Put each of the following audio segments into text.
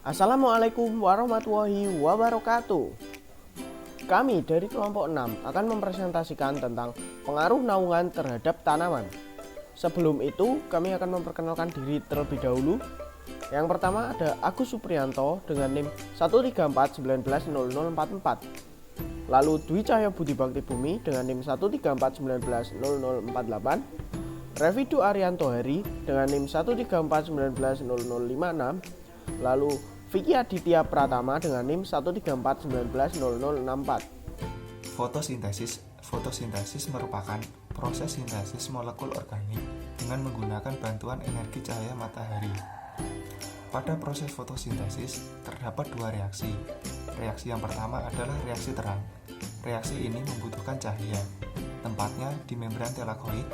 Assalamualaikum warahmatullahi wabarakatuh. Kami dari kelompok 6 akan mempresentasikan tentang pengaruh naungan terhadap tanaman. Sebelum itu, kami akan memperkenalkan diri terlebih dahulu. Yang pertama ada Agus Supriyanto dengan NIM 134190044. Lalu Dwi Cahya Budi Bakti Bumi dengan NIM 134190048. Revidu Arianto Hari dengan NIM 134190056. Lalu Vicky Aditya Pratama dengan NIM 134190064. Fotosintesis merupakan proses sintesis molekul organik dengan menggunakan bantuan energi cahaya matahari. Pada proses fotosintesis terdapat dua reaksi. Reaksi yang pertama adalah reaksi terang. Reaksi ini membutuhkan cahaya. Tempatnya di membran telakoid.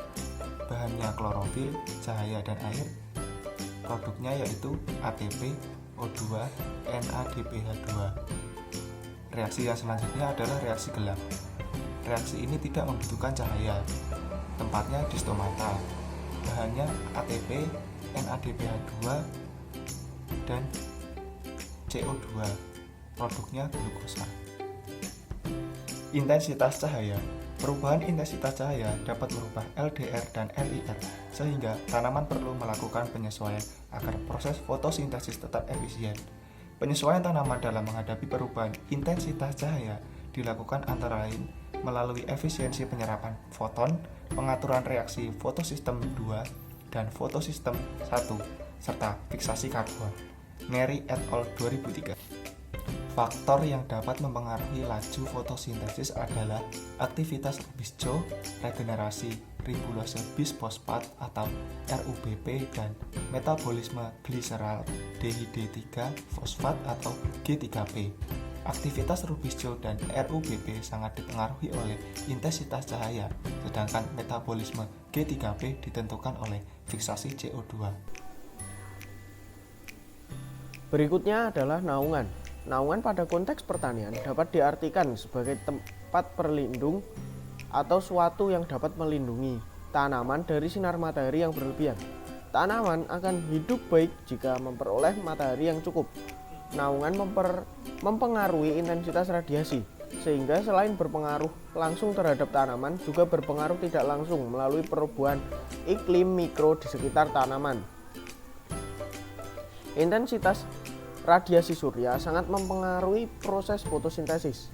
Bahannya klorofil, cahaya, dan air. Produknya yaitu ATP, O2, NADPH2. Reaksi yang selanjutnya adalah reaksi gelap. Reaksi ini tidak membutuhkan cahaya. Tempatnya di stomata. Bahannya ATP, NADPH2, dan CO2. Produknya glukosa. Intensitas cahaya. Perubahan intensitas cahaya dapat merubah LDR dan LIR, sehingga tanaman perlu melakukan penyesuaian agar proses fotosintesis tetap efisien. Penyesuaian tanaman dalam menghadapi perubahan intensitas cahaya dilakukan antara lain melalui efisiensi penyerapan foton, pengaturan reaksi fotosistem 2 dan fotosistem 1, serta fiksasi karbon. Neri et al. 2003. Faktor yang dapat mempengaruhi laju fotosintesis adalah aktivitas rubisco, regenerasi ribulase bisfosfat atau RUBP, dan metabolisme gliserol dehide-3 fosfat atau G3P. Aktivitas rubisco dan RUBP sangat dipengaruhi oleh intensitas cahaya, sedangkan metabolisme G3P ditentukan oleh fiksasi CO2. Berikutnya adalah naungan. Naungan pada konteks pertanian dapat diartikan sebagai tempat perlindung atau suatu yang dapat melindungi tanaman dari sinar matahari yang berlebihan. Tanaman akan hidup baik jika memperoleh matahari yang cukup. Naungan mempengaruhi intensitas radiasi, sehingga selain berpengaruh langsung terhadap tanaman, juga berpengaruh tidak langsung melalui perubahan iklim mikro di sekitar tanaman. Intensitas radiasi surya sangat mempengaruhi proses fotosintesis,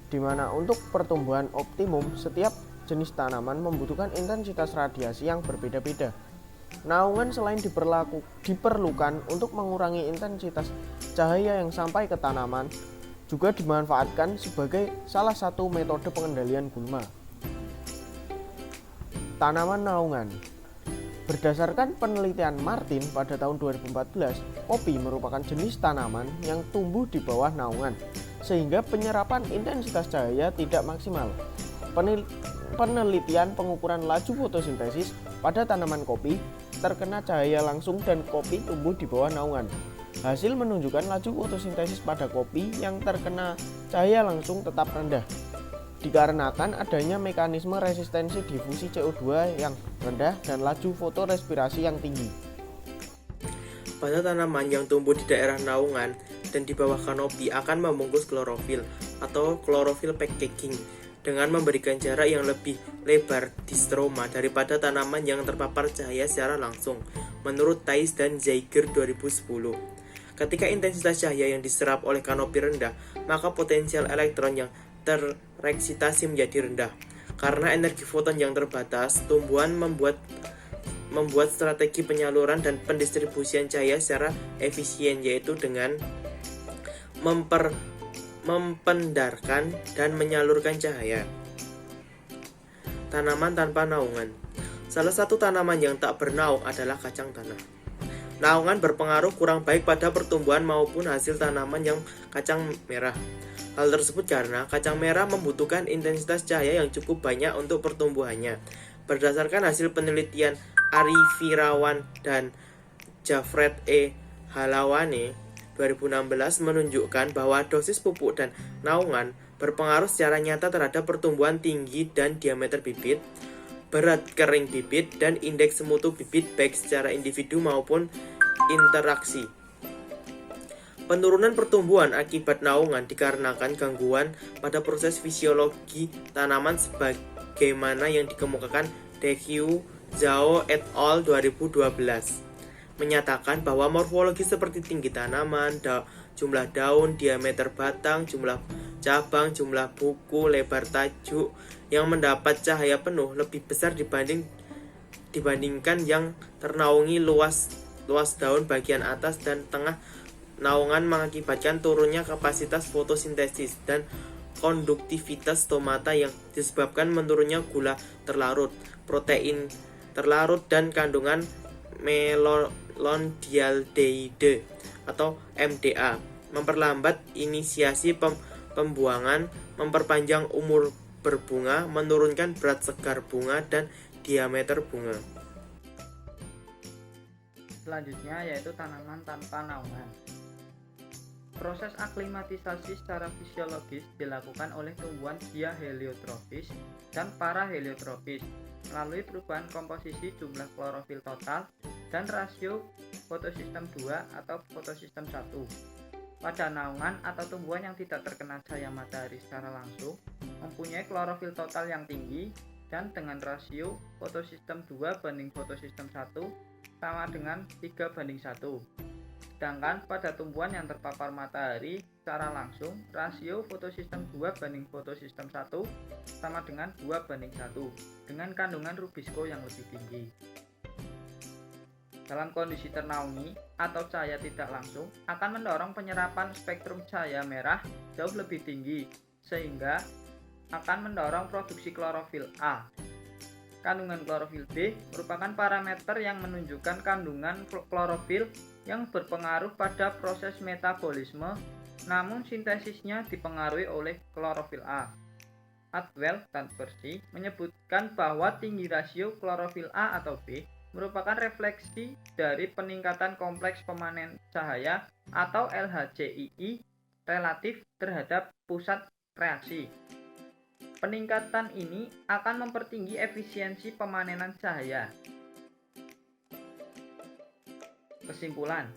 di mana untuk pertumbuhan optimum setiap jenis tanaman membutuhkan intensitas radiasi yang berbeda-beda. Naungan selain diperlukan untuk mengurangi intensitas cahaya yang sampai ke tanaman, juga dimanfaatkan sebagai salah satu metode pengendalian gulma. Tanaman naungan. Berdasarkan penelitian Martin pada tahun 2014, kopi merupakan jenis tanaman yang tumbuh di bawah naungan, sehingga penyerapan intensitas cahaya tidak maksimal. Penelitian pengukuran laju fotosintesis pada tanaman kopi terkena cahaya langsung dan kopi tumbuh di bawah naungan. Hasil menunjukkan laju fotosintesis pada kopi yang terkena cahaya langsung tetap rendah, dikarenakan adanya mekanisme resistensi difusi CO2 yang rendah dan laju fotorespirasi yang tinggi. Pada tanaman yang tumbuh di daerah naungan dan di bawah kanopi akan membungkus klorofil atau chlorophyll packaging dengan memberikan jarak yang lebih lebar di stroma daripada tanaman yang terpapar cahaya secara langsung, menurut Thais dan Zeiger 2010. Ketika intensitas cahaya yang diserap oleh kanopi rendah, maka potensial elektron yang tereksitasi menjadi rendah. Karena energi foton yang terbatas, tumbuhan membuat strategi penyaluran dan pendistribusian cahaya secara efisien, yaitu dengan mempendarkan dan menyalurkan cahaya. Tanaman tanpa naungan. Salah satu tanaman yang tak bernaung adalah kacang tanah. Naungan berpengaruh kurang baik pada pertumbuhan maupun hasil tanaman yang kacang merah. Hal tersebut karena kacang merah membutuhkan intensitas cahaya yang cukup banyak untuk pertumbuhannya. Berdasarkan hasil penelitian Ari Firawan dan Jafret E. Halawane 2016 menunjukkan bahwa dosis pupuk dan naungan berpengaruh secara nyata terhadap pertumbuhan tinggi dan diameter bibit, berat kering bibit, dan indeks mutu bibit baik secara individu maupun interaksi. Penurunan pertumbuhan akibat naungan dikarenakan gangguan pada proses fisiologi tanaman sebagaimana yang dikemukakan Deqiu Zhao et al. 2012 menyatakan bahwa morfologi seperti tinggi tanaman, jumlah daun, diameter batang, jumlah cabang, jumlah buku, lebar tajuk yang mendapat cahaya penuh lebih besar dibandingkan yang ternaungi luas daun bagian atas dan tengah naungan mengakibatkan turunnya kapasitas fotosintesis dan konduktivitas stomata yang disebabkan menurunnya gula terlarut, protein terlarut dan kandungan melondialdehyde atau MDA, memperlambat inisiasi pembuangan, memperpanjang umur berbunga, menurunkan berat segar bunga dan diameter bunga. Selanjutnya yaitu tanaman tanpa naungan. Proses aklimatisasi secara fisiologis dilakukan oleh tumbuhan diaheliotropis dan paraheliotropis melalui perubahan komposisi jumlah klorofil total dan rasio fotosistem 2 atau fotosistem 1. Pada naungan atau tumbuhan yang tidak terkena cahaya matahari secara langsung mempunyai klorofil total yang tinggi dan dengan rasio fotosistem 2 banding fotosistem 1 sama dengan 3:1. Sedangkan pada tumbuhan yang terpapar matahari secara langsung, rasio fotosistem 2 banding fotosistem 1 sama dengan 2:1 dengan kandungan rubisco yang lebih tinggi. Dalam kondisi ternaungi atau cahaya tidak langsung akan mendorong penyerapan spektrum cahaya merah jauh lebih tinggi sehingga akan mendorong produksi klorofil A. Kandungan klorofil B merupakan parameter yang menunjukkan kandungan klorofil yang berpengaruh pada proses metabolisme, namun sintesisnya dipengaruhi oleh klorofil A. Atwell dan Percy menyebutkan bahwa tinggi rasio klorofil A atau B merupakan refleksi dari peningkatan kompleks pemanen cahaya atau LHCII relatif terhadap pusat reaksi. Peningkatan ini akan mempertinggi efisiensi pemanenan cahaya. Kesimpulan,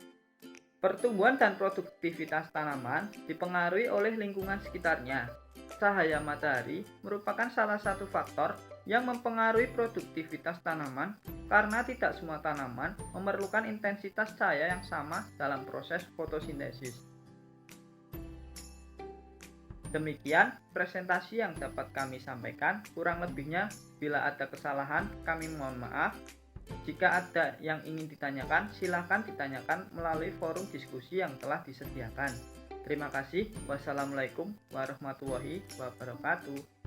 pertumbuhan dan produktivitas tanaman dipengaruhi oleh lingkungan sekitarnya. Cahaya matahari merupakan salah satu faktor yang mempengaruhi produktivitas tanaman karena tidak semua tanaman memerlukan intensitas cahaya yang sama dalam proses fotosintesis. Demikian presentasi yang dapat kami sampaikan, kurang lebihnya bila ada kesalahan kami mohon maaf. Jika ada yang ingin ditanyakan, silakan ditanyakan melalui forum diskusi yang telah disediakan. Terima kasih. Wassalamualaikum warahmatullahi wabarakatuh.